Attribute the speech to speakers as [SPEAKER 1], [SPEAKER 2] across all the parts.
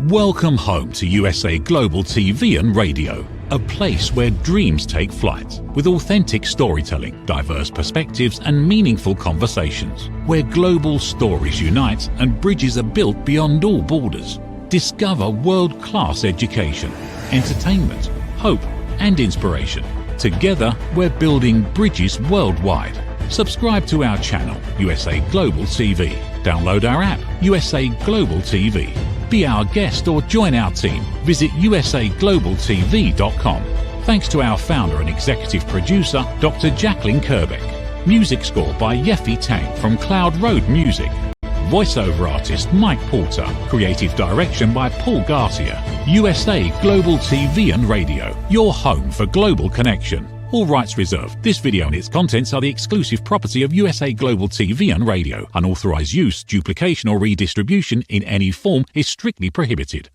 [SPEAKER 1] Welcome home to USA Global TV and Radio, a place where dreams take flight, with authentic storytelling, diverse perspectives and meaningful conversations, where global stories unite and bridges are built beyond all borders. Discover world-class education, entertainment, hope and inspiration. Together, we're building bridges worldwide. Subscribe to our channel, USA Global TV. Download our app, USA Global TV. Be our guest or join our team. Visit usaglobaltv.com. Thanks to our founder and executive producer, Dr. Jacalyn Kerbeck. Music score by Yeffy Tang from Cloud Road Music. Voiceover artist Mike Porter. Creative direction by Paul Garcia. USA Global TV and Radio. Your home for global connection. All rights reserved. This video and its contents are the exclusive property of USA Global TV and Radio. Unauthorized use, duplication or redistribution in any form is strictly prohibited.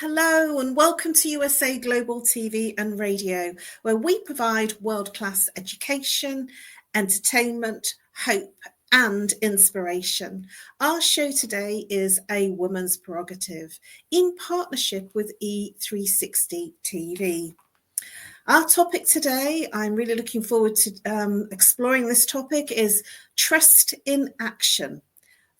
[SPEAKER 2] Hello and welcome to USA Global TV and Radio, where we provide world-class education, entertainment, hope and inspiration. Our show today is A Woman's Prerogative in partnership with E360 TV. Our topic today, I'm really looking forward to exploring this topic, is Trust in Action.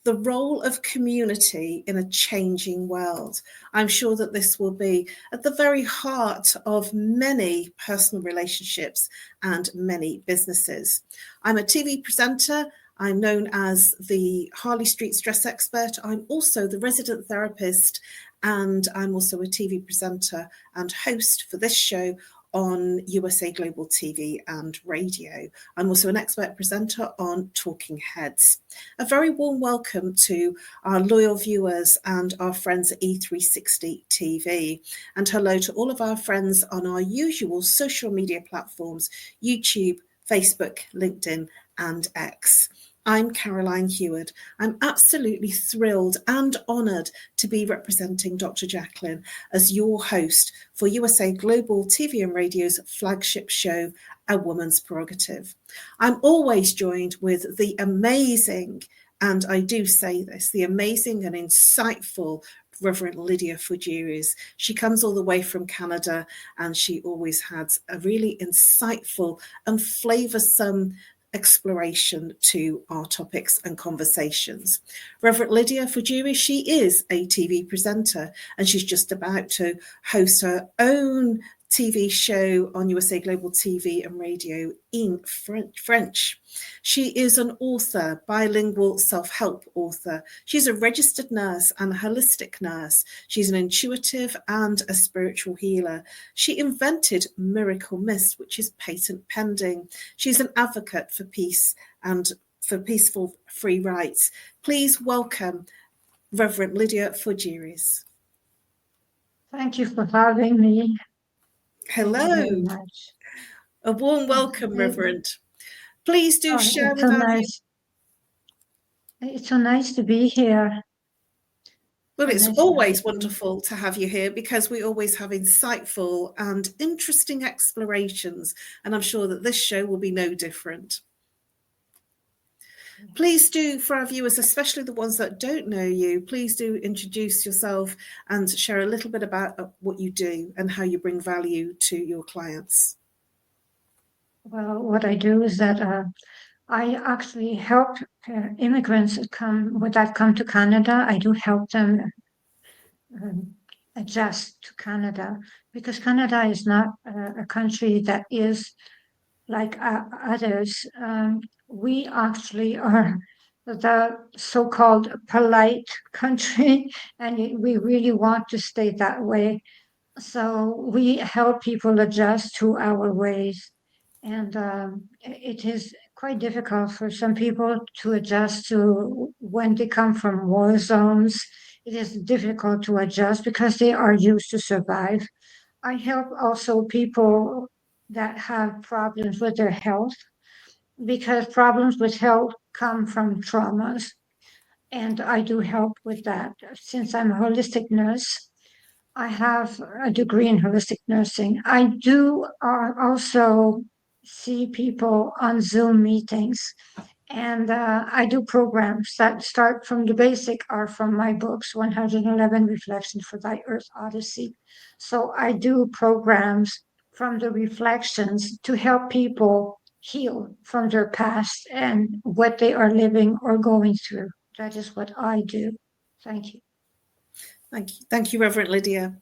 [SPEAKER 2] The role of community in a changing world. I'm sure that this will be at the very heart of many personal relationships and many businesses. I'm a TV presenter. I'm known as the Harley Street stress expert. I'm also the resident therapist, and I'm also a TV presenter and host for this show on USA Global TV and Radio. I'm also an expert presenter on Talking Heads. A very warm welcome to our loyal viewers and our friends at E360 TV. And hello to all of our friends on our usual social media platforms, YouTube, Facebook, LinkedIn, and X. I'm Caroline Heward. I'm absolutely thrilled and honoured to be representing Dr. Jacalyn as your host for USA Global TV and Radio's flagship show, A Woman's Prerogative. I'm always joined with the amazing, and I do say this, the amazing and insightful Reverend Lydia Fujiris. She comes all the way from Canada, and she always has a really insightful and flavoursome exploration to our topics and conversations. Reverend Lydia Fujiri, she is a TV presenter, and she's just about to host her own TV show on USA Global TV and Radio in French. She is an author, bilingual self-help author. She's a registered nurse and a holistic nurse. She's an intuitive and a spiritual healer. She invented Miracle Mist, which is patent pending. She's an advocate for peace and for peaceful free rights. Please welcome Reverend Lydia Fujiris.
[SPEAKER 3] Thank you for having me.
[SPEAKER 2] Hello. A warm welcome, Reverend. Please do share with us.
[SPEAKER 3] It's so nice to be here.
[SPEAKER 2] Well, it's always wonderful to have you here because we always have insightful and interesting explorations, and I'm sure that this show will be no different. Please do, for our viewers, especially the ones that don't know you, please do introduce yourself and share a little bit about what you do and how you bring value to your clients.
[SPEAKER 3] Well, what I do is that I actually help immigrants that come to Canada. I do help them adjust to Canada, because Canada is not a country that is like others. We actually are the so-called polite country, and we really want to stay that way. So we help people adjust to our ways. And it is quite difficult for some people to adjust to when they come from war zones. It is difficult to adjust because they are used to survive. I help also people that have problems with their health, because problems with health come from traumas. And I do help with that. Since I'm a holistic nurse, I have a degree in holistic nursing. I do also see people on Zoom meetings, And I do programs that start from the basic, are from my books, 111 Reflections for Thy Earth Odyssey. So I do programs from the reflections to help people heal from their past and what they are living or going through. That is what I do. Thank you.
[SPEAKER 2] Thank you, Reverend Lydia.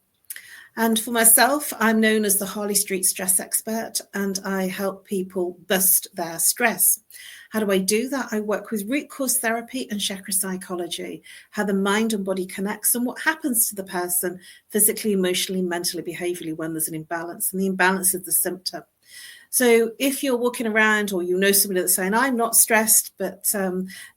[SPEAKER 2] And for myself, I'm known as the Harley Street Stress Expert, and I help people bust their stress. How do I do that? I work with root cause therapy and chakra psychology, how the mind and body connects and what happens to the person physically, emotionally, mentally, behaviorally when there's an imbalance. And the imbalance is the symptom. So if you're walking around or you know somebody that's saying, I'm not stressed, but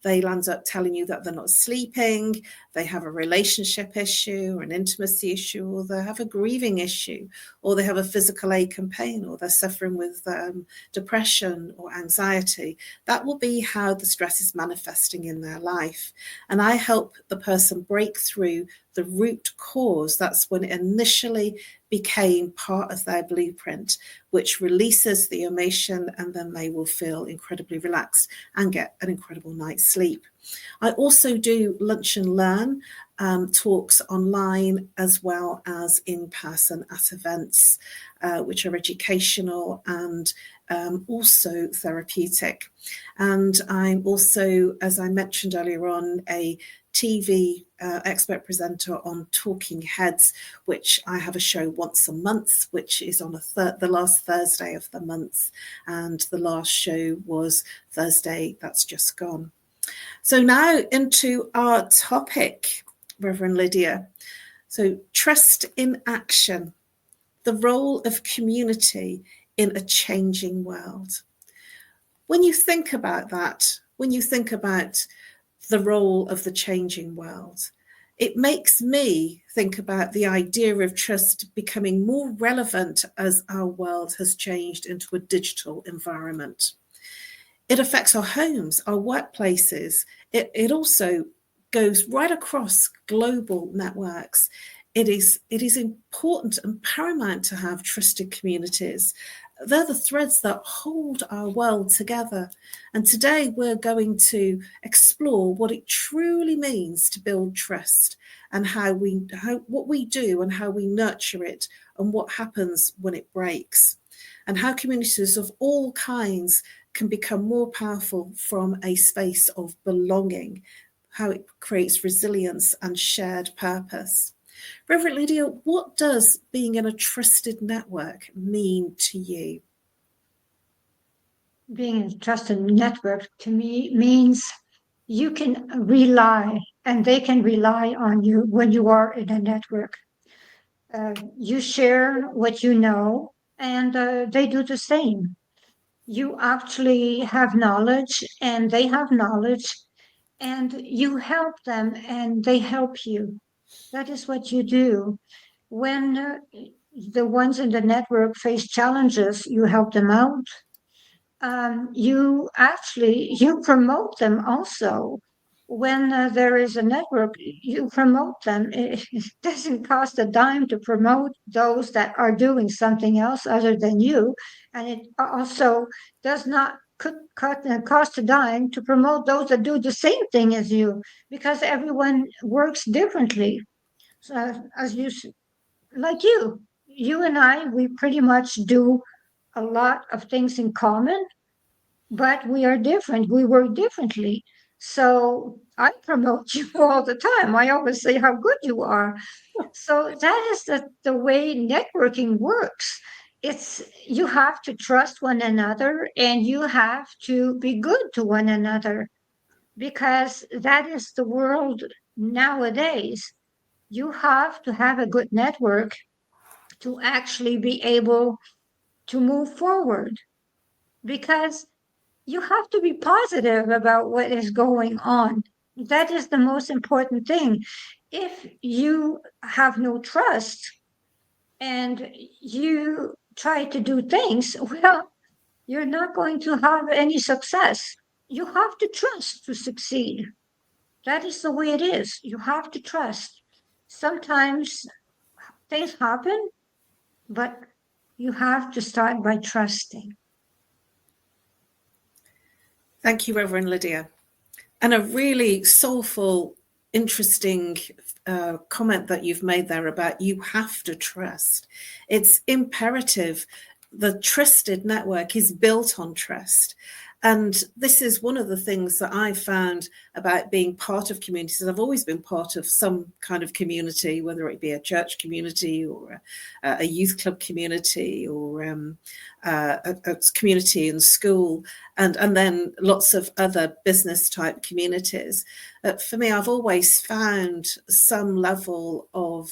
[SPEAKER 2] they land up telling you that they're not sleeping, they have a relationship issue or an intimacy issue, or they have a grieving issue, or they have a physical ache and pain, or they're suffering with depression or anxiety, that will be how the stress is manifesting in their life. And I help the person break through the root cause. That's when it initially became part of their blueprint, which releases the emotion, and then they will feel incredibly relaxed and get an incredible night's sleep. I also do lunch and learn talks online as well as in person at events, which are educational and also therapeutic. And I'm also, as I mentioned earlier on, a TV expert presenter on Talking Heads, which I have a show once a month, which is on the last Thursday of the month. And the last show was Thursday that's just gone. So now into our topic, Reverend Lydia. So trust in action, the role of community in a changing world. When you think about that, when you think about the role of the changing world, it makes me think about the idea of trust becoming more relevant as our world has changed into a digital environment. It affects our homes, our workplaces. It also goes right across global networks. It is important and paramount to have trusted communities. They're the threads that hold our world together. And today we're going to explore what it truly means to build trust, and what we do and how we nurture it, and what happens when it breaks, and how communities of all kinds can become more powerful from a space of belonging, how it creates resilience and shared purpose. Reverend Lydia, what does being in a trusted network mean to you?
[SPEAKER 3] Being in a trusted network to me means you can rely, and they can rely on you when you are in a network. You share what you know, and they do the same. You actually have knowledge, and they have knowledge, and you help them, and they help you. That is what you do. When the ones in the network face challenges, you help them out. You promote them also. When there is a network, you promote them. It doesn't cost a dime to promote those that are doing something else other than you, and it also does not cost a dime to promote those that do the same thing as you, because everyone works differently. So, like you and I, we pretty much do a lot of things in common, but we are different. We work differently. So I promote you all the time. I always say how good you are. So that is the way networking works. It's you have to trust one another, and you have to be good to one another, because that is the world nowadays. You have to have a good network to actually be able to move forward, because you have to be positive about what is going on. That is the most important thing. If you have no trust and you try to do things, well, you're not going to have any success. You have to trust to succeed. That is the way it is. You have to trust. Sometimes things happen, but you have to start by trusting.
[SPEAKER 2] Thank you, Reverend Lydia. And a really soulful, interesting comment that you've made there about you have to trust. It's imperative. The trusted network is built on trust. And this is one of the things that I found about being part of communities. I've always been part of some kind of community, whether it be a church community or a youth club community or a community in school, and then lots of other business type communities. For me, I've always found some level of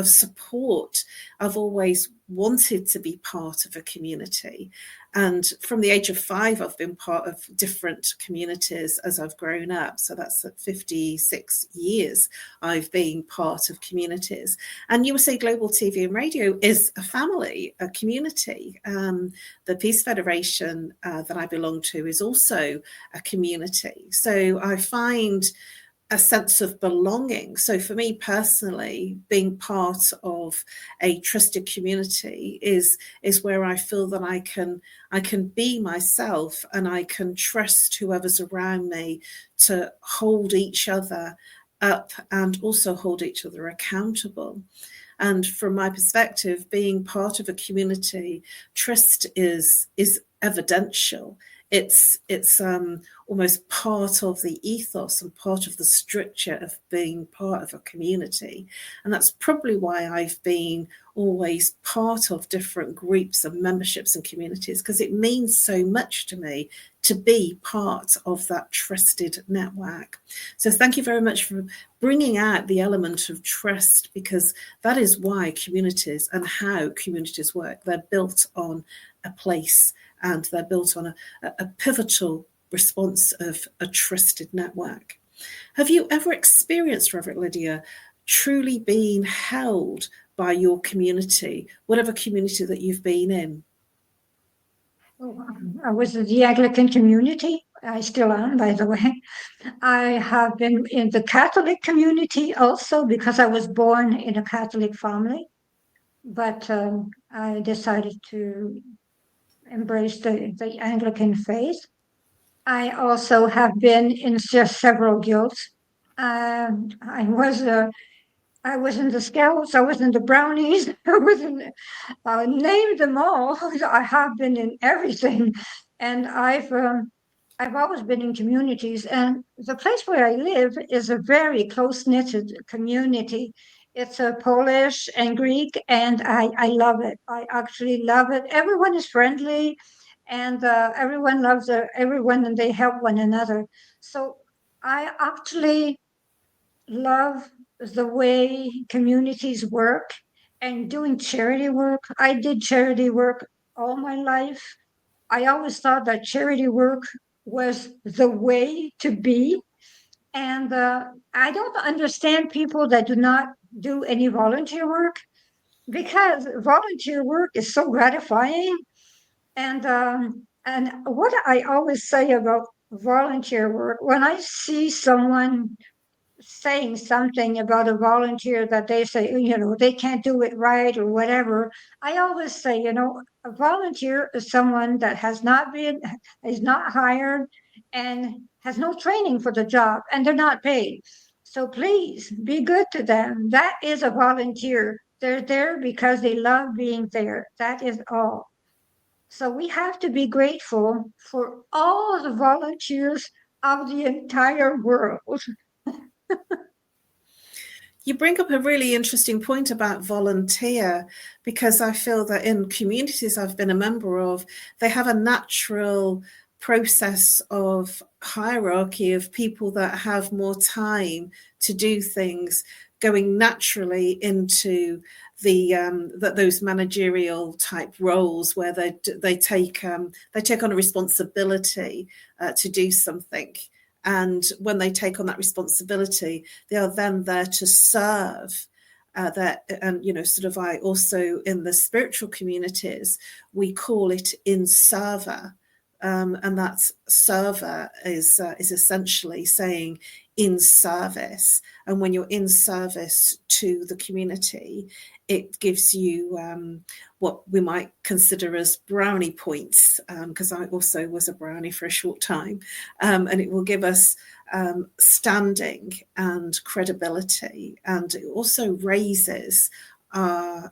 [SPEAKER 2] support. I've always wanted to be part of a community. And from the age of 5, I've been part of different communities as I've grown up. So that's at 56 years I've been part of communities. And USA Global TV and Radio is a family, a community. The Peace Federation that I belong to is also a community. So I find a sense of belonging. So for me personally, being part of a trusted community is where I feel that I can be myself, and I can trust whoever's around me to hold each other up and also hold each other accountable. And from my perspective, being part of a community, trust is evidential. It's almost part of the ethos and part of the structure of being part of a community. And that's probably why I've been always part of different groups and memberships and communities, because it means so much to me to be part of that trusted network. So thank you very much for bringing out the element of trust, because that is why communities and how communities work. They're built on a place, and they're built on a pivotal response of a trusted network. Have you ever experienced, Reverend Lydia, truly being held by your community, whatever community that you've been in?
[SPEAKER 3] I was in the Anglican community. I still am, by the way. I have been in the Catholic community also, because I was born in a Catholic family. But I decided to embrace the Anglican faith. I also have been in several guilds. I was in the Scouts. I was in the Brownies. I was in name them all. I have been in everything, and I've always been in communities. And the place where I live is a very close-knit community. It's a Polish and Greek, and I love it. I actually love it. Everyone is friendly, and everyone loves everyone, and they help one another. So I actually love the way communities work and doing charity work. I did charity work all my life. I always thought that charity work was the way to be. And I don't understand people that do not do any volunteer work, because volunteer work is so gratifying. And what I always say about volunteer work, when I see someone saying something about a volunteer that they say, they can't do it right or whatever, I always say, a volunteer is someone that is not hired and has no training for the job, and they're not paid. So please be good to them. That is a volunteer. They're there because they love being there. That is all. So we have to be grateful for all the volunteers of the entire world.
[SPEAKER 2] You bring up a really interesting point about volunteer, because I feel that in communities I've been a member of, they have a natural process of hierarchy of people that have more time to do things, going naturally into those managerial type roles where they take on a responsibility to do something. And when they take on that responsibility, they are then there to serve. I also in the spiritual communities, we call it in server. And that server is essentially saying in service. And when you're in service to the community, it gives you what we might consider as brownie points, because I also was a brownie for a short time, and it will give us standing and credibility, and it also raises our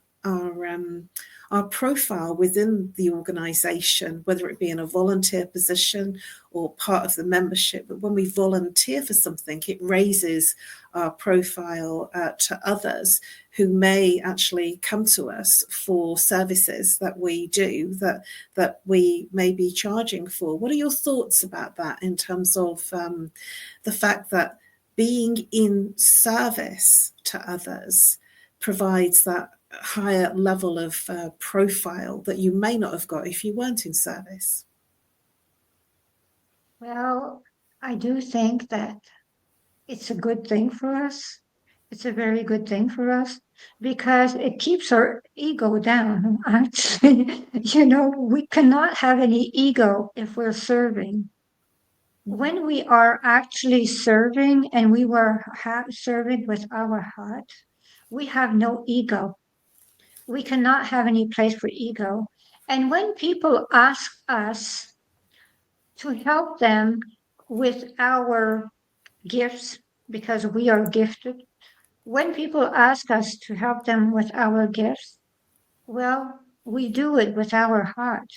[SPEAKER 2] profile within the organisation, whether it be in a volunteer position or part of the membership. But when we volunteer for something, it raises our profile to others who may actually come to us for services that we do that we may be charging for. What are your thoughts about that in terms of the fact that being in service to others provides that higher level of profile that you may not have got if you weren't in service?
[SPEAKER 3] Well, I do think that it's a good thing for us. It's a very good thing for us because it keeps our ego down. Actually, we cannot have any ego if we're serving. When we are actually serving and we were serving with our heart, we have no ego. We cannot have any place for ego. And when people ask us to help them with our gifts, because we are gifted, when people ask us to help them with our gifts, well, we do it with our heart.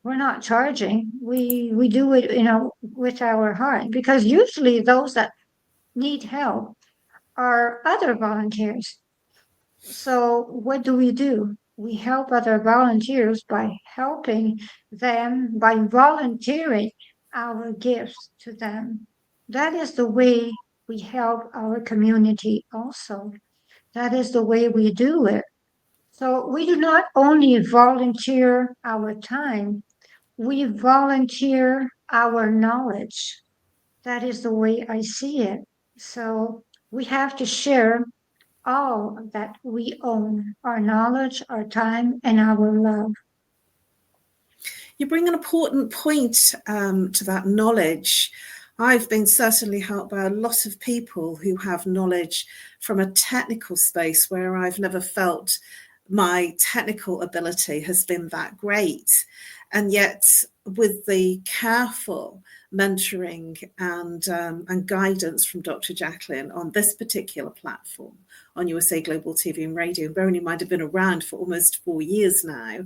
[SPEAKER 3] We're not charging. We do it, with our heart, because usually those that need help are other volunteers. So what do? We help other volunteers by helping them, by volunteering our gifts to them. That is the way we help our community also. That is the way we do it. So we do not only volunteer our time, we volunteer our knowledge. That is the way I see it. So we have to share all that we own, our knowledge, our time, and our love.
[SPEAKER 2] You bring an important point to that knowledge. I've been certainly helped by a lot of people who have knowledge from a technical space where I've never felt my technical ability has been that great. And yet, with the careful mentoring and guidance from Dr. Jacalyn on this particular platform, on USA Global TV and Radio, and bearing in mind I've been around for almost 4 years now,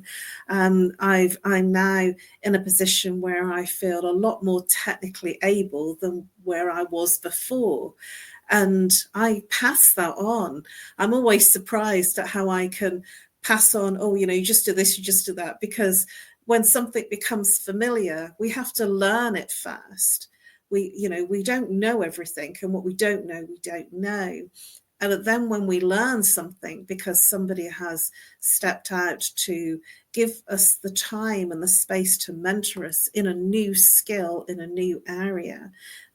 [SPEAKER 2] I'm now in a position where I feel a lot more technically able than where I was before. And I pass that on. I'm always surprised at how I can pass on, you just do this, you just do that, because when something becomes familiar, we have to learn it first. We don't know everything, and what we don't know, we don't know. And then when we learn something because somebody has stepped out to give us the time and the space to mentor us in a new skill, in a new area,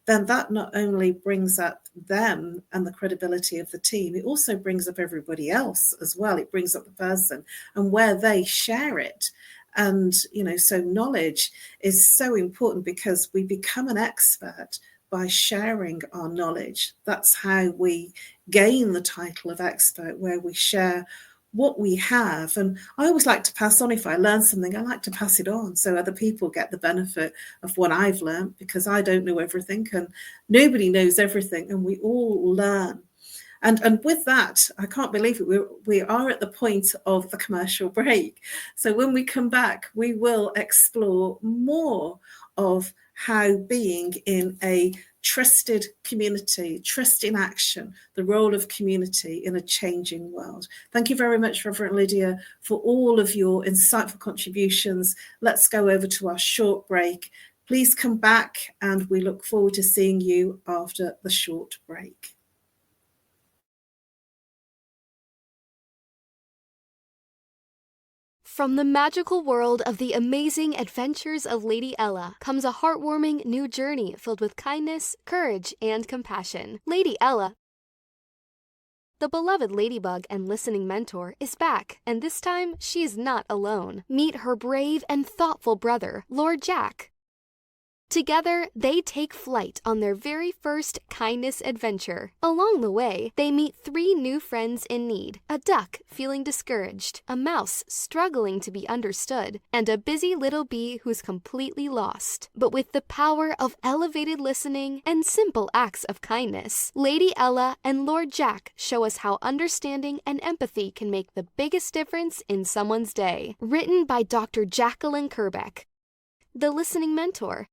[SPEAKER 2] then that not only brings up them and the credibility of the team, it also brings up everybody else as well. It brings up the person and where they share it. And, so knowledge is so important because we become an expert by sharing our knowledge. That's how we gain the title of expert, where we share what we have. And I always like to pass on, if I learn something, I like to pass it on so other people get the benefit of what I've learned, because I don't know everything and nobody knows everything, and we all learn. And with that, I can't believe it, we are at the point of the commercial break. So when we come back, we will explore more of how being in a trusted community, trust in action, the role of community in a changing world. Thank you very much, Reverend Lydia, for all of your insightful contributions. Let's go over to our short break. Please come back, and we look forward to seeing you after the short break.
[SPEAKER 4] From the magical world of the amazing adventures of Lady Ella comes a heartwarming new journey filled with kindness, courage, and compassion. Lady Ella, the beloved ladybug and listening mentor, is back, and this time she is not alone. Meet her brave and thoughtful brother, Lord Jack. Together, they take flight on their very first kindness adventure. Along the way, they meet 3 new friends in need: a duck feeling discouraged, a mouse struggling to be understood, and a busy little bee who's completely lost. But with the power of elevated listening and simple acts of kindness, Lady Ella and Lord Jack show us how understanding and empathy can make the biggest difference in someone's day. Written by Dr. Jacalyn Kerbeck, the listening mentor.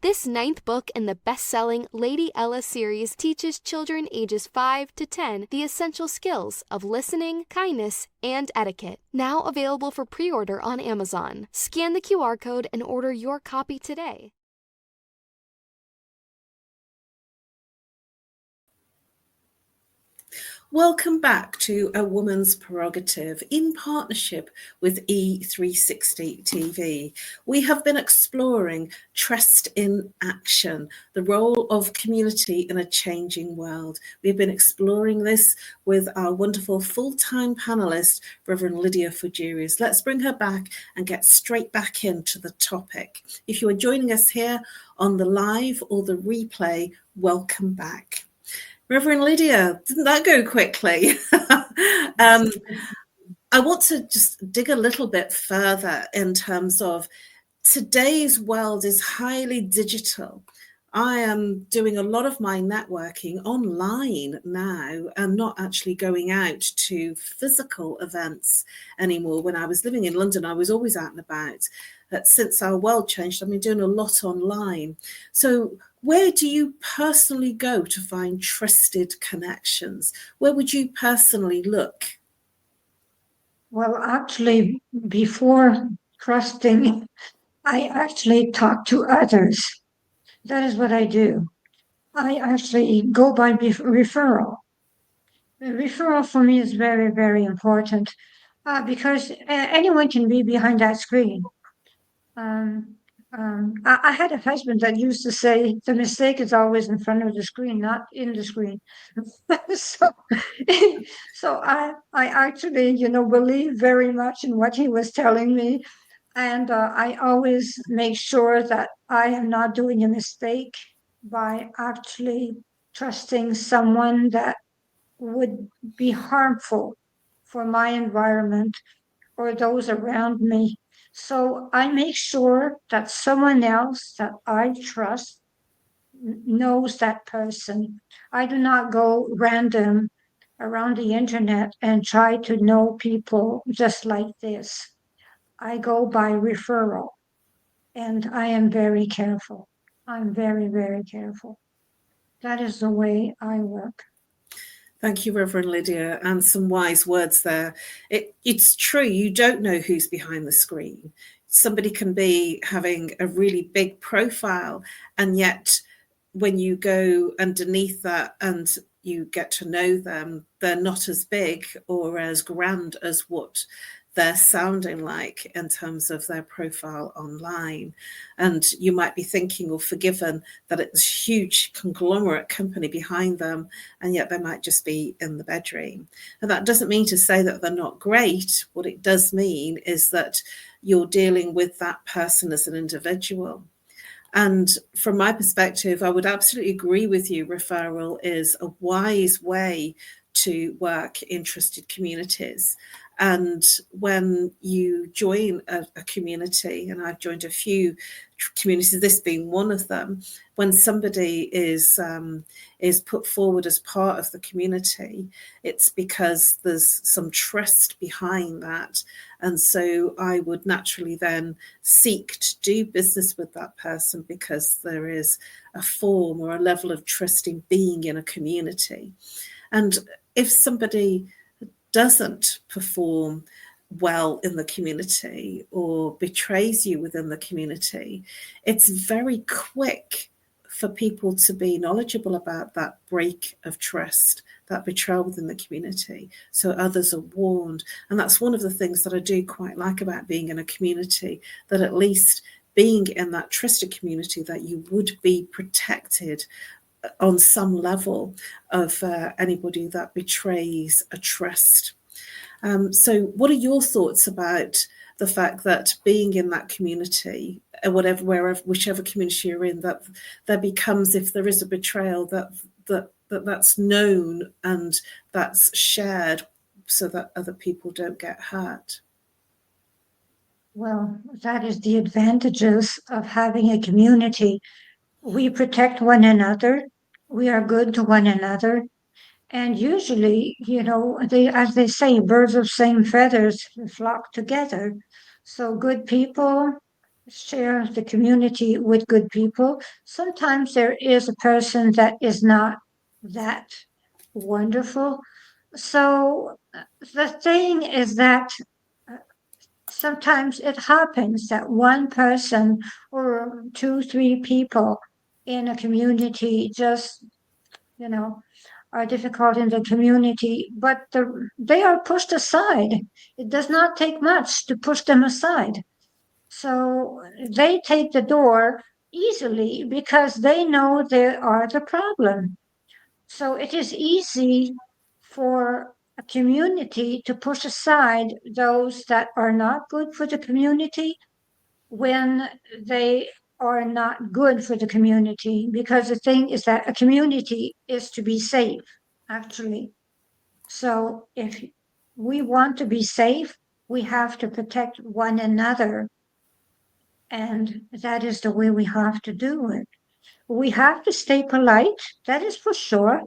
[SPEAKER 4] This 9th book in the best-selling Lady Ella series teaches children ages 5 to 10 the essential skills of listening, kindness, and etiquette. Now available for pre-order on Amazon. Scan the QR code and order your copy today.
[SPEAKER 2] Welcome back to A Woman's Prerogative in partnership with E360 TV. We have been exploring trust in action, the role of community in a changing world. We've been exploring this with our wonderful full-time panelist, Reverend Lydia Fujirius. Let's bring her back and get straight back into the topic. If you are joining us here on the live or the replay, welcome back. Reverend Lydia, didn't that go quickly? I want to just dig a little bit further in terms of today's world is highly digital. I am doing a lot of my networking online now and not actually going out to physical events anymore. When I was living in London, I was always out and about. Since our world changed, I've been doing a lot online. So where do you personally go to find trusted connections? Where would you personally look?
[SPEAKER 3] Well, actually, before trusting, I actually talk to others. That is what I do. I actually go by referral. The referral for me is very, very important because anyone can be behind that screen. I had a husband that used to say the mistake is always in front of the screen, not in the screen. so, so I actually, believe very much in what he was telling me, and I always make sure that I am not doing a mistake by actually trusting someone that would be harmful for my environment or those around me. So I make sure that someone else that I trust knows that person. I do not go random around the internet and try to know people just like this. I go by referral, and I am very careful. I'm very, very careful. That is the way I work.
[SPEAKER 2] Thank you, Reverend Lydia, and some wise words there. It's true, you don't know who's behind the screen. Somebody can be having a really big profile, and yet when you go underneath that and you get to know them, they're not as big or as grand as what they're sounding like in terms of their profile online. And you might be thinking or forgiven that it's a huge conglomerate company behind them, and yet they might just be in the bedroom. And that doesn't mean to say that they're not great. What it does mean is that you're dealing with that person as an individual. And from my perspective, I would absolutely agree with you. Referral is a wise way to work in trusted communities. And when you join a community, and I've joined a few communities, this being one of them, when somebody is put forward as part of the community, it's because there's some trust behind that. And so I would naturally then seek to do business with that person because there is a form or a level of trust in being in a community. And if somebody doesn't perform well in the community or betrays you within the community, it's very quick for people to be knowledgeable about that break of trust, that betrayal within the community, so others are warned. And that's one of the things that I do quite like about being in a community, that at least being in that trusted community, that you would be protected on some level of anybody that betrays a trust. So what are your thoughts about the fact that being in that community, whatever, wherever, whichever community you're in, that there becomes, if there is a betrayal, that's known and that's shared so that other people don't get hurt.
[SPEAKER 3] Well, that is the advantages of having a community. We protect one another. We are good to one another. And usually, as they say, birds of same feathers flock together. So good people share the community with good people. Sometimes there is a person that is not that wonderful. So the thing is that sometimes it happens that one person or two, three people in a community just, are difficult in the community, but they are pushed aside. It does not take much to push them aside. So they take the door easily because they know they are the problem. So it is easy for a community to push aside those that are not good for the community when they are not good for the community, because the thing is that a community is to be safe, actually. So if we want to be safe, we have to protect one another. And that is the way we have to do it. We have to stay polite, that is for sure,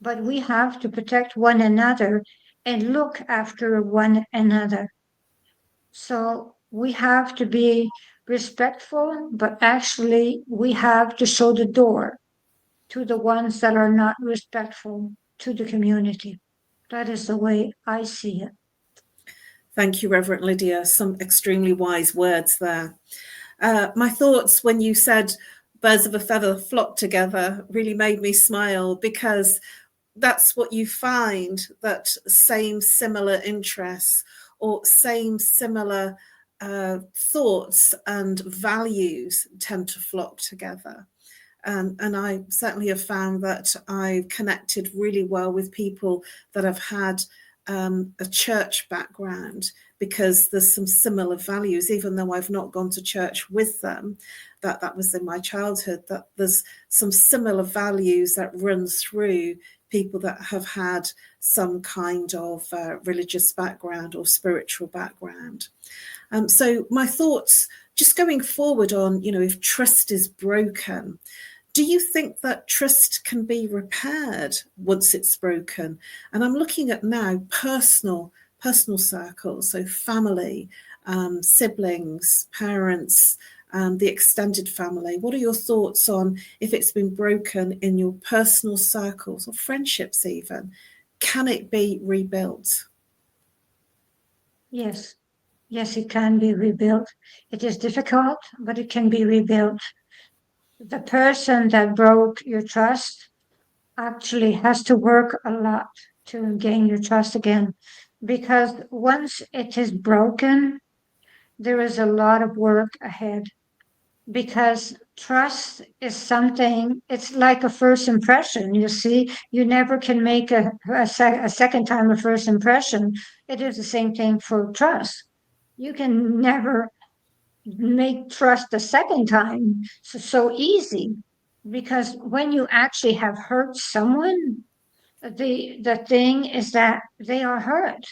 [SPEAKER 3] but we have to protect one another and look after one another. So we have to be respectful, but actually we have to show the door to the ones that are not respectful to the community. That is the way I see it.
[SPEAKER 2] Thank you, Reverend Lydia. Some extremely wise words there. My thoughts when you said birds of a feather flock together really made me smile, because that's what you find, that same similar interests or same similar thoughts and values tend to flock together. And I certainly have found that I've connected really well with people that have had a church background, because there's some similar values, even though I've not gone to church with them, that was in my childhood, that there's some similar values that run through people that have had some kind of religious background or spiritual background. So my thoughts just going forward on, if trust is broken, do you think that trust can be repaired once it's broken? And I'm looking at now personal circles, so family, siblings, parents, the extended family. What are your thoughts on if it's been broken in your personal circles or friendships even? Can it be rebuilt?
[SPEAKER 3] Yes, it can be rebuilt. It is difficult, but it can be rebuilt. The person that broke your trust actually has to work a lot to gain your trust again, because once it is broken, there is a lot of work ahead, because trust is something, it's like a first impression. You see, you never can make a second time a first impression. It is the same thing for trust. You can never make trust the second time so easy, because when you actually have hurt someone, the thing is that they are hurt,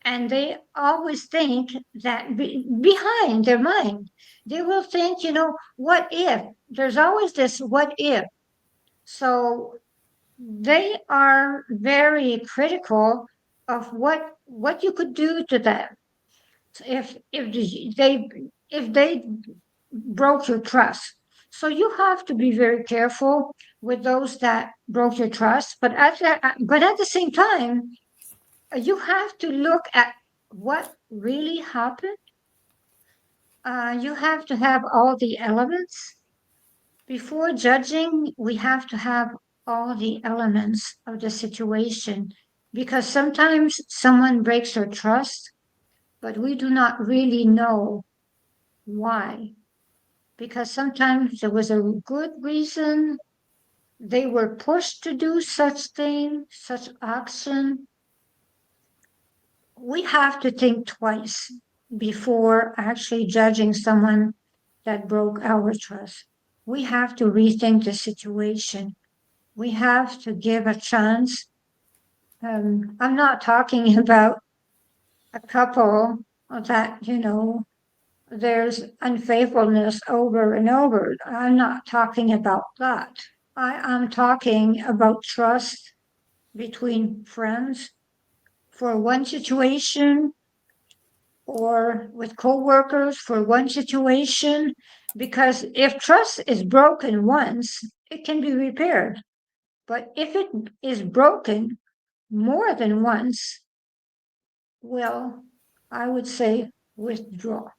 [SPEAKER 3] and they always think that behind their mind they will think, what if, there's always this what if. So they are very critical of what you could do to them if they broke your trust. So you have to be very careful with those that broke your trust. But at the same time, you have to look at what really happened. You have to have all the elements. Before judging, we have to have all the elements of the situation, because sometimes someone breaks our trust, but we do not really know why. Because sometimes there was a good reason, they were pushed to do such thing, such action. We have to think twice before actually judging someone that broke our trust. We have to rethink the situation. We have to give a chance. I'm not talking about a couple that, there's unfaithfulness over and over. I'm not talking about that. I'm talking about trust between friends for one situation, or with coworkers for one situation, because if trust is broken once, it can be repaired. But if it is broken more than once, well, I would say withdraw.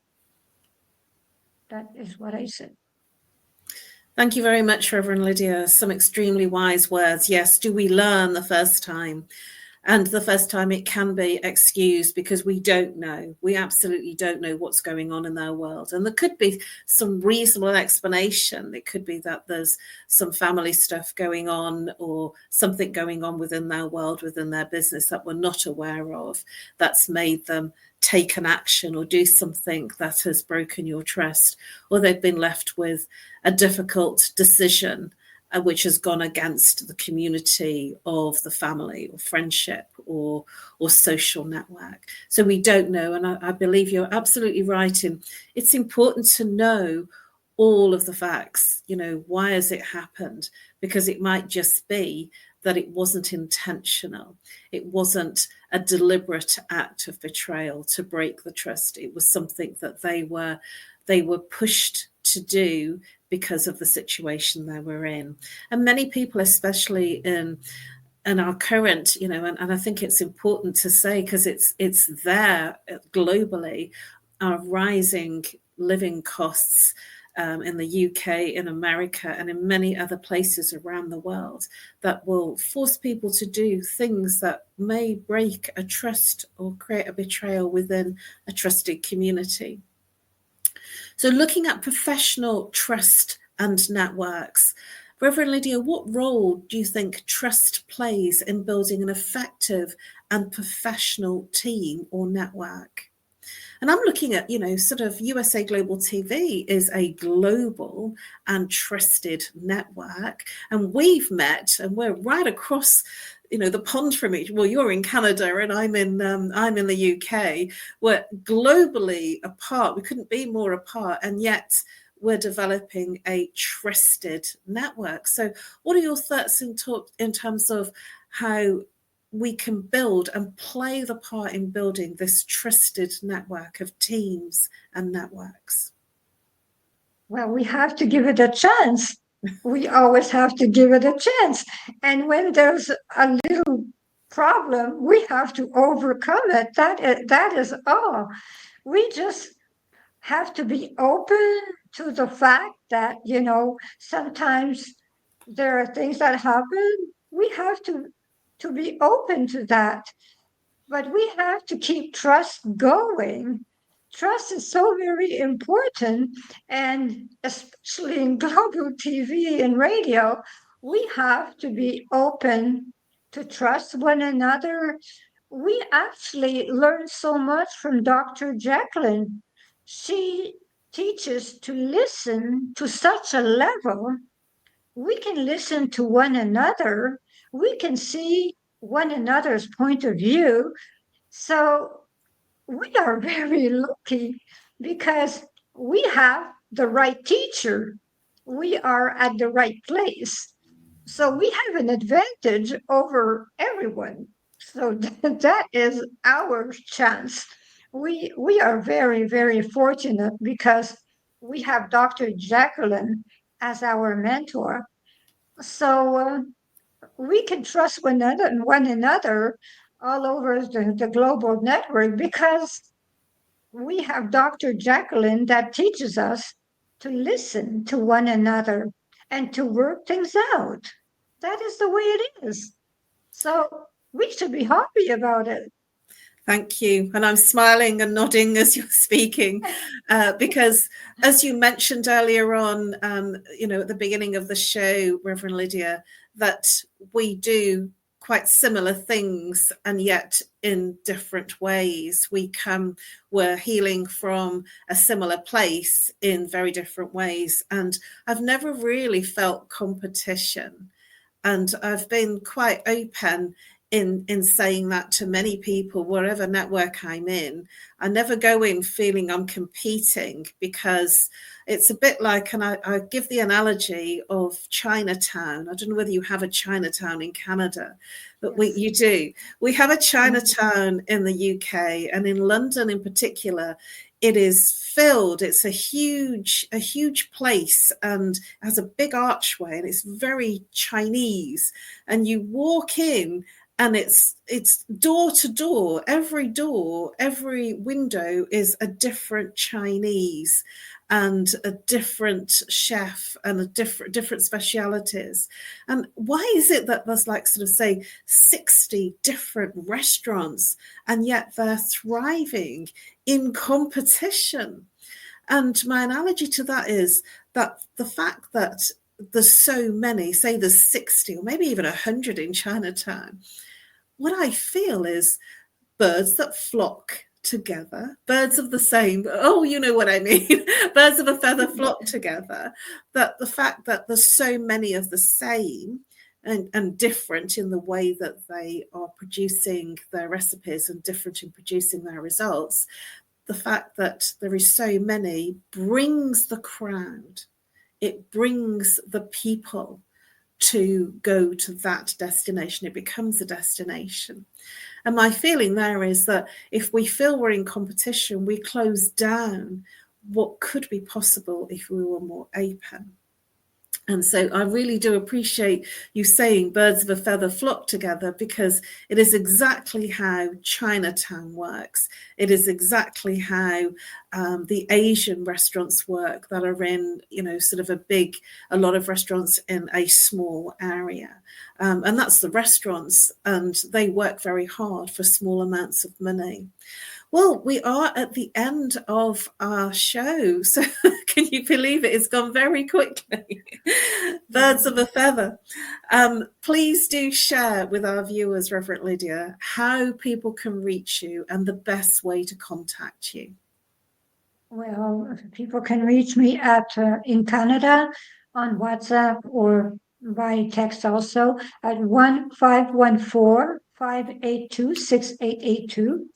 [SPEAKER 3] That is what I said.
[SPEAKER 2] Thank you very much, Reverend Lydia. Some extremely wise words. Yes, do we learn the first time? And the first time it can be excused because we don't know. We absolutely don't know what's going on in their world. And there could be some reasonable explanation. It could be that there's some family stuff going on or something going on within their world, within their business that we're not aware of, that's made them take an action or do something that has broken your trust, or they've been left with a difficult decision which has gone against the community of the family or friendship or social network. So we don't know. And I believe you're absolutely right in it's important to know all of the facts. Why has it happened? Because it might just be that it wasn't intentional. It wasn't a deliberate act of betrayal to break the trust. It was something that they were pushed to do because of the situation they were in. And many people, especially in our current, and I think it's important to say, because it's there globally, our rising living costs in the UK, in America, and in many other places around the world, that will force people to do things that may break a trust or create a betrayal within a trusted community. So looking at professional trust and networks, Reverend Lydia, what role do you think trust plays in building an effective and professional team or network? And I'm looking at, sort of USA Global TV is a global and trusted network. And we've met, and we're right across the pond from each. Well, you're in Canada and I'm in the UK. We're globally apart. We couldn't be more apart, and yet we're developing a trusted network. So, what are your thoughts in terms of how we can build and play the part in building this trusted network of teams and networks?
[SPEAKER 3] Well, we have to give it a chance. We always have to give it a chance. And when there's a little problem, we have to overcome it. That is all. We just have to be open to the fact that, sometimes there are things that happen. We have to be open to that. But we have to keep trust going. Trust is so very important. And especially in global TV and radio, we have to be open to trust one another. We actually learn so much from Dr. Jacalyn. She teaches to listen to such a level. We can listen to one another. We can see one another's point of view. So we are very lucky because we have the right teacher. We are at the right place. So we have an advantage over everyone. So that is our chance. We are very, very fortunate because we have Dr. Jacalyn as our mentor. So we can trust one another all over the global network because we have Dr. Jacalyn that teaches us to listen to one another and to work things out. That is the way it is. So we should be happy about it.
[SPEAKER 2] Thank you. And I'm smiling and nodding as you're speaking, because as you mentioned earlier on, at the beginning of the show, Reverend Lydia, that we do quite similar things, and yet in different ways. We're healing from a similar place in very different ways. And I've never really felt competition. And I've been quite open in saying that to many people, wherever network I'm in. I never go in feeling I'm competing, because it's a bit like, and I give the analogy of Chinatown. I don't know whether you have a Chinatown in Canada, but
[SPEAKER 3] Yes.
[SPEAKER 2] you do. We have a Chinatown in the UK, and in London in particular, it is filled. It's a huge place, and has a big archway, and it's very Chinese. And you walk in, and it's door to door. Every window is a different Chinese, and a different chef, and a different specialities. And why is it that there's like sort of say 60 different restaurants, and yet they're thriving in competition? And my analogy to that is that the fact that there's so many, say there's 60 or maybe even 100 in Chinatown, what I feel is birds that flock together, birds of the same, you know what I mean, birds of a feather flock together, that the fact that there's so many of the same and different in the way that they are producing their recipes and different in producing their results, the fact that there is so many brings the crowd, it brings the people to go to that destination. It becomes a destination. And my feeling there is that if we feel we're in competition, we close down what could be possible if we were more open. And so I really do appreciate you saying birds of a feather flock together, because it is exactly how Chinatown works. It is exactly how the Asian restaurants work that are in, sort of a lot of restaurants in a small area. And that's the restaurants, and they work very hard for small amounts of money. Well, we are at the end of our show. So can you believe it? It's gone very quickly. Birds of a feather. Please do share with our viewers, Reverend Lydia, how people can reach you and the best way to contact you.
[SPEAKER 3] Well, people can reach me in Canada on WhatsApp or by text also at 1-514-582-6882.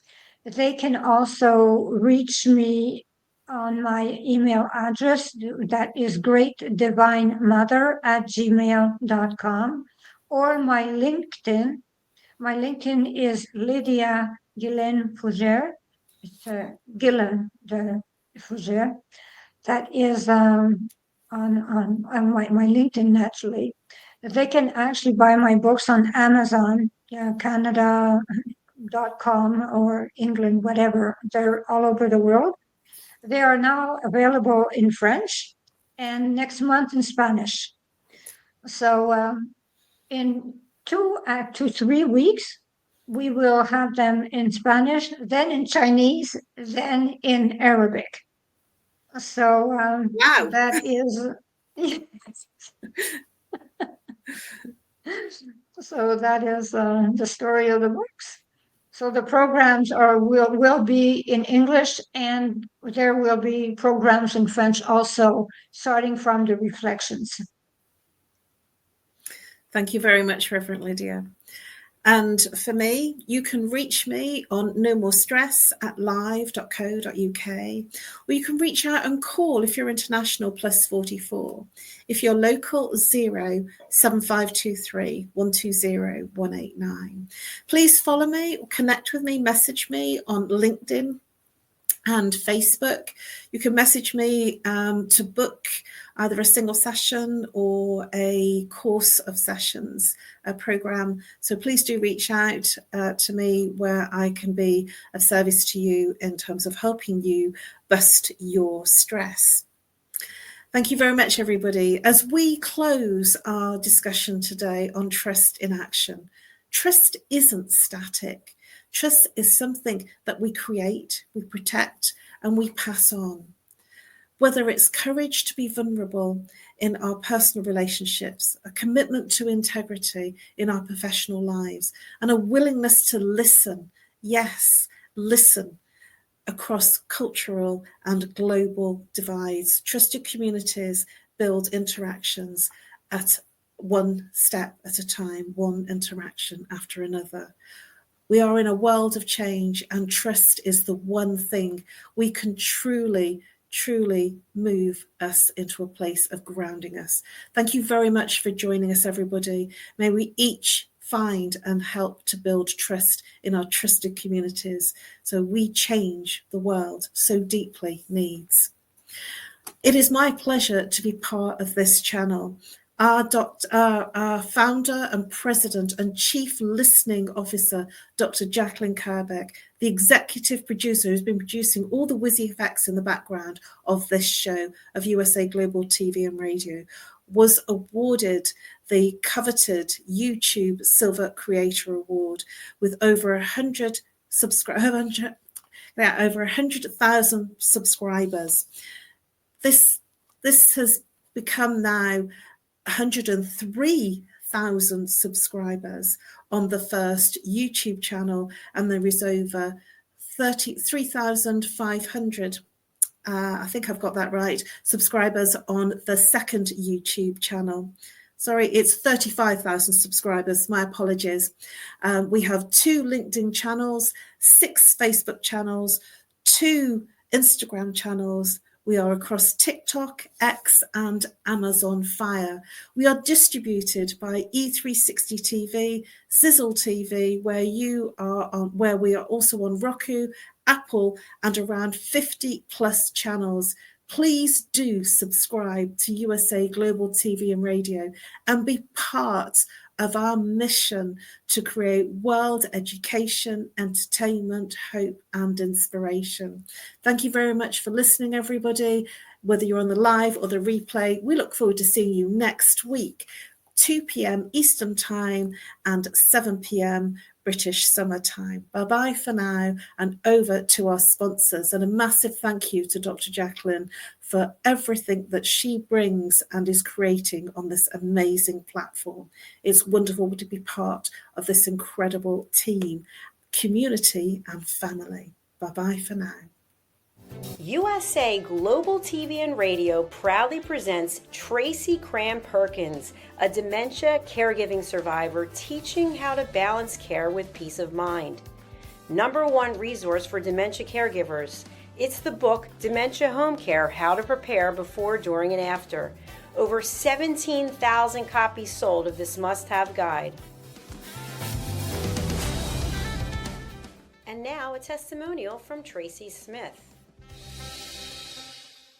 [SPEAKER 3] They can also reach me on my email address, that is greatdivinemother@gmail.com, or my LinkedIn. My LinkedIn is Lydia Gillen Fougere. It's Gillen de Fougere. That is on my LinkedIn, naturally. They can actually buy my books on Amazon, Canada.com or England, whatever. They're all over the world. They are now available in French and next month in Spanish. So in 2 to 3 weeks, we will have them in Spanish, then in Chinese, then in Arabic. So
[SPEAKER 2] Wow.
[SPEAKER 3] That is so that is the story of the books. So the programs will be in English, and there will be programs in French also, starting from the reflections.
[SPEAKER 2] Thank you very much, Reverend Lydia. And for me, you can reach me on No More Stress at live.co.uk, or you can reach out and call if you're international +44. If you're local, 07523 120 189. Please follow me, connect with me, message me on LinkedIn and Facebook. You can message me to book either a single session or a course of sessions, a program. So please do reach out to me, where I can be of service to you in terms of helping you bust your stress. Thank you very much, everybody. As we close our discussion today on trust in action, trust isn't static. Trust is something that we create, we protect, and we pass on. Whether it's courage to be vulnerable in our personal relationships, a commitment to integrity in our professional lives, and a willingness to listen. Yes, listen across cultural and global divides. Trusted communities build interactions at one step at a time, one interaction after another. We are in a world of change, and trust is the one thing we can truly move us into a place of grounding us. Thank you very much for joining us, everybody. May we each find and help to build trust in our trusted communities so we change the world so deeply needs. It is my pleasure to be part of this channel. Our founder and president and chief listening officer, Dr. Jacalyn Kerbeck, the executive producer who's been producing all the whizzy effects in the background of this show of USA Global TV and Radio, was awarded the coveted YouTube Silver Creator Award with over 100,000 subscribers. This has become now 103,000 subscribers on the first YouTube channel, and there is over 3,500 I think I've got that right, subscribers on the second YouTube channel. Sorry, it's 35,000 subscribers. My apologies. We have 2 LinkedIn channels, 6 Facebook channels, 2 Instagram channels. We are across TikTok, X, and Amazon Fire. We are distributed by E360 TV, Sizzle TV, where we are also on Roku, Apple, and around 50 plus channels. Please do subscribe to USA Global TV and Radio and be part of our mission to create world education, entertainment, hope, and inspiration. Thank you very much for listening, everybody. Whether you're on the live or the replay, we look forward to seeing you next week, 2 p.m. Eastern Time and 7 p.m. British Summer Time. Bye-bye for now, and over to our sponsors. And a massive thank you to Dr. Jacalyn for everything that she brings and is creating on this amazing platform. It's wonderful to be part of this incredible team, community, and family. Bye-bye for now.
[SPEAKER 5] USA Global TV and Radio proudly presents Tracy Cram-Perkins, a dementia caregiving survivor teaching how to balance care with peace of mind. #1 resource for dementia caregivers. It's the book Dementia Home Care: How to Prepare Before, During, and After. Over 17,000 copies sold of this must-have guide. And now a testimonial from Tracy Smith.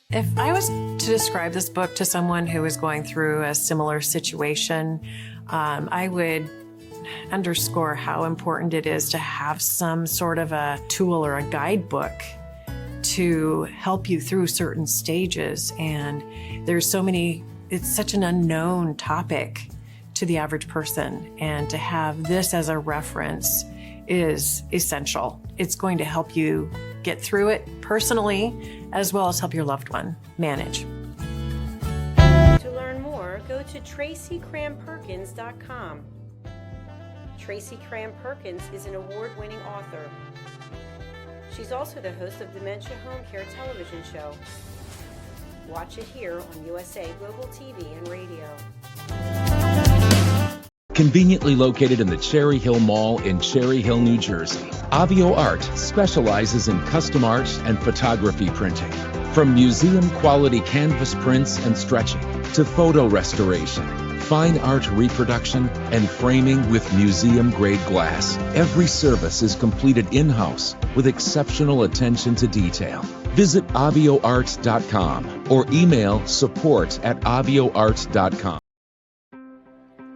[SPEAKER 6] If I was to describe this book to someone who is going through a similar situation, I would underscore how important it is to have some sort of a tool or a guidebook to help you through certain stages. And there's so many, it's such an unknown topic to the average person. And to have this as a reference is essential. It's going to help you get through it personally, as well as help your loved one manage.
[SPEAKER 5] To learn more, go to TracyCramPerkins.com. Tracy Cram-Perkins is an award-winning author. She's also the host of Dementia Home Care television show. Watch it here on USA Global TV and Radio.
[SPEAKER 7] Conveniently located in the Cherry Hill Mall in Cherry Hill, New Jersey, Avio Art specializes in custom art and photography printing. From museum-quality canvas prints and stretching to photo restoration, fine art reproduction, and framing with museum-grade glass, every service is completed in-house with exceptional attention to detail. Visit avioart.com or email support@avioart.com.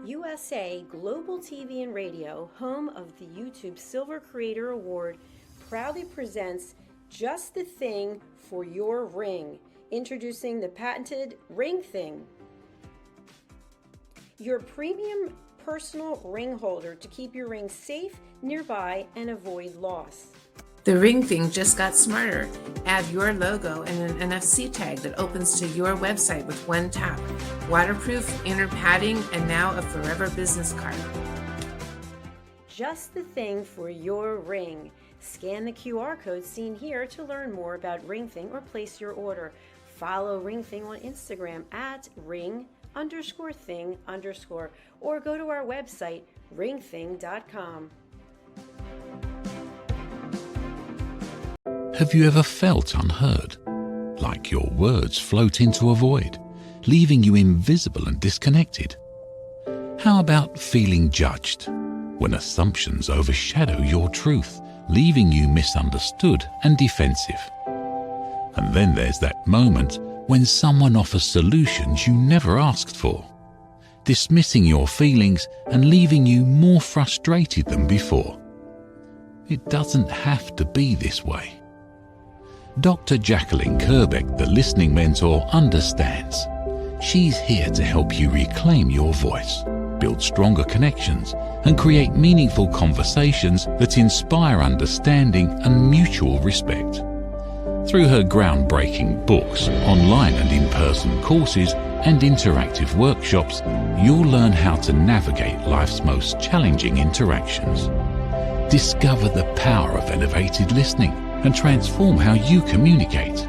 [SPEAKER 5] USA Global TV and Radio, home of the YouTube Silver Creator Award, proudly presents Just the Thing for Your Ring, introducing the patented Ring Thing. Your premium personal ring holder to keep your ring safe, nearby, and avoid loss.
[SPEAKER 8] The Ring Thing just got smarter. Add your logo and an NFC tag that opens to your website with one tap. Waterproof, inner padding, and now a forever business card.
[SPEAKER 5] Just the thing for your ring. Scan the QR code seen here to learn more about Ring Thing or place your order. Follow Ring Thing on Instagram at ring_thing_ or go to our website ringthing.com.
[SPEAKER 1] Have you ever felt unheard? Like your words float into a void, leaving you invisible and disconnected? How about feeling judged, when assumptions overshadow your truth, leaving you misunderstood and defensive? And then there's that moment when someone offers solutions you never asked for, dismissing your feelings and leaving you more frustrated than before. It doesn't have to be this way. Dr. Jacalyn Kerbeck, the listening mentor, understands. She's here to help you reclaim your voice, build stronger connections, and create meaningful conversations that inspire understanding and mutual respect. Through her groundbreaking books, online and in-person courses, and interactive workshops, you'll learn how to navigate life's most challenging interactions. Discover the power of elevated listening and transform how you communicate.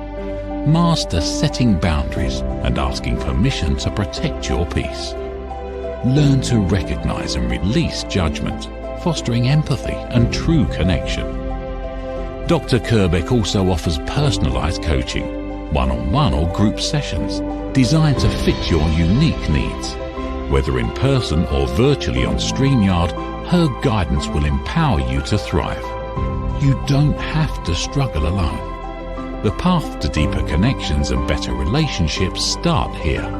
[SPEAKER 1] Master setting boundaries and asking permission to protect your peace. Learn to recognize and release judgment, fostering empathy and true connection. Dr. Kerbeck also offers personalized coaching, one-on-one or group sessions, designed to fit your unique needs. Whether in person or virtually on StreamYard, her guidance will empower you to thrive. You don't have to struggle alone. The path to deeper connections and better relationships start here.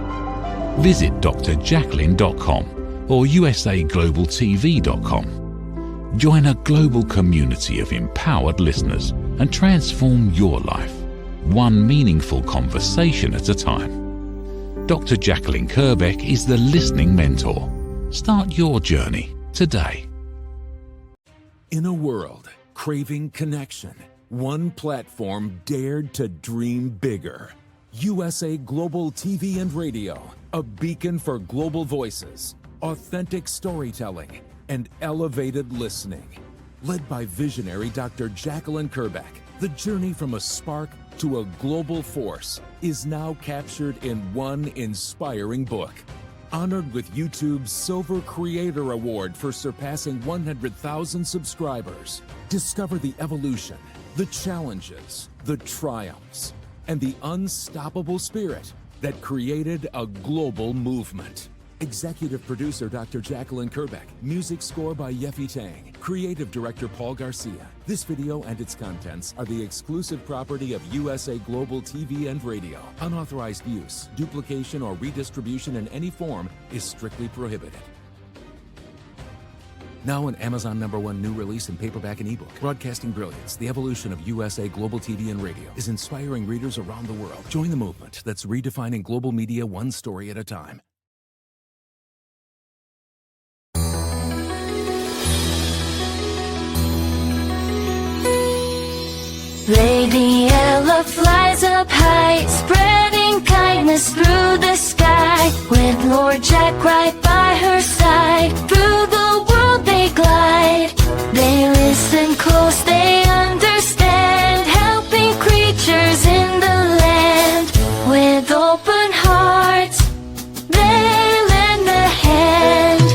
[SPEAKER 1] Visit drjacalyn.com or usaglobaltv.com. Join a global community of empowered listeners and transform your life, one meaningful conversation at a time. Dr. Jacalyn Kerbeck is the listening mentor. Start your journey today.
[SPEAKER 7] In a world craving connection, one platform dared to dream bigger. USA Global TV and Radio, a beacon for global voices, authentic storytelling, and elevated listening. Led by visionary Dr. Jacalyn Kerbeck, the journey from a spark to a global force is now captured in one inspiring book. Honored with YouTube's Silver Creator Award for surpassing 100,000 subscribers. Discover the evolution, the challenges, the triumphs, and the unstoppable spirit that created a global movement. Executive producer Dr. Jacalyn Kerbeck. Music score by Yeffy Tang. Creative director Paul Garcia. This video and its contents are the exclusive property of USA Global TV and Radio. Unauthorized use, duplication, or redistribution in any form is strictly prohibited. Now an Amazon #1 new release in paperback and ebook. Broadcasting Brilliance, the evolution of USA Global TV and Radio, is inspiring readers around the world. Join the movement that's redefining global media one story at a time.
[SPEAKER 9] Lady Ella flies up high, spreading kindness through the sky. With Lord Jack right by her side, through the world they glide. They listen close, they understand, helping creatures in the land. With open hearts, they lend a hand.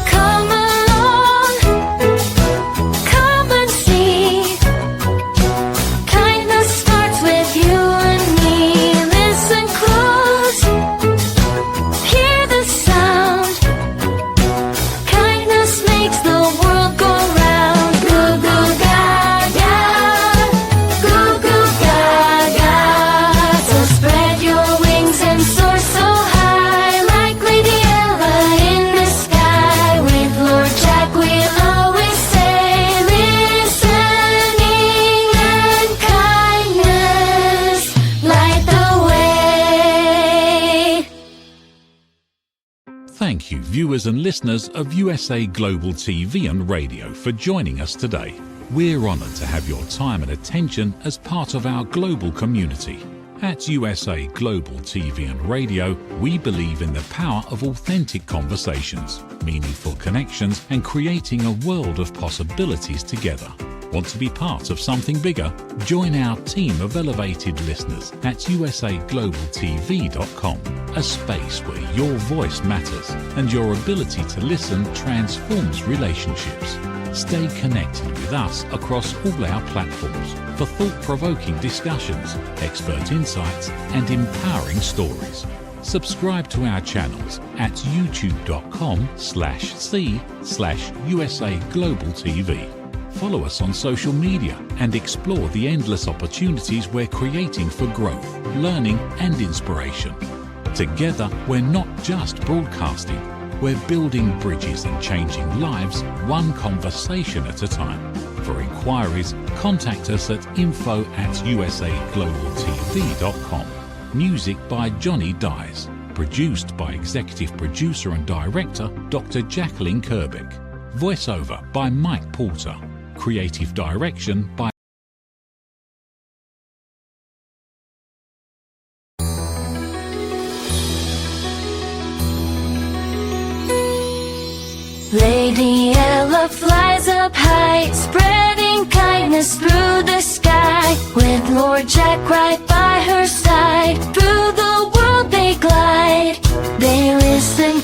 [SPEAKER 9] Come along, come and see. Kindness starts with you and me. Listen close, hear the sound.
[SPEAKER 1] viewers and listeners of USA Global TV and Radio for joining us today. We're honoured to have your time and attention as part of our global community. At USA Global TV and Radio, we believe in the power of authentic conversations, meaningful connections, and creating a world of possibilities together. Want to be part of something bigger? Join our team of elevated listeners at usaglobaltv.com, a space where your voice matters and your ability to listen transforms relationships. Stay connected with us across all our platforms for thought-provoking discussions, expert insights, and empowering stories. Subscribe to our channels at youtube.com/c/USAGlobalTV. Follow us on social media and explore the endless opportunities we're creating for growth, learning, and inspiration. Together, we're not just broadcasting, we're building bridges and changing lives one conversation at a time. For inquiries, contact us at info@usaglobaltv.com. Music by Johnny Dies. Produced by Executive Producer and Director Dr. Jacalyn Kerbeck. Voiceover by Mike Porter. Creative direction by
[SPEAKER 9] Lady Ella flies up high, spreading kindness through the sky. With Lord Jack right by her side, through the world they glide. They listen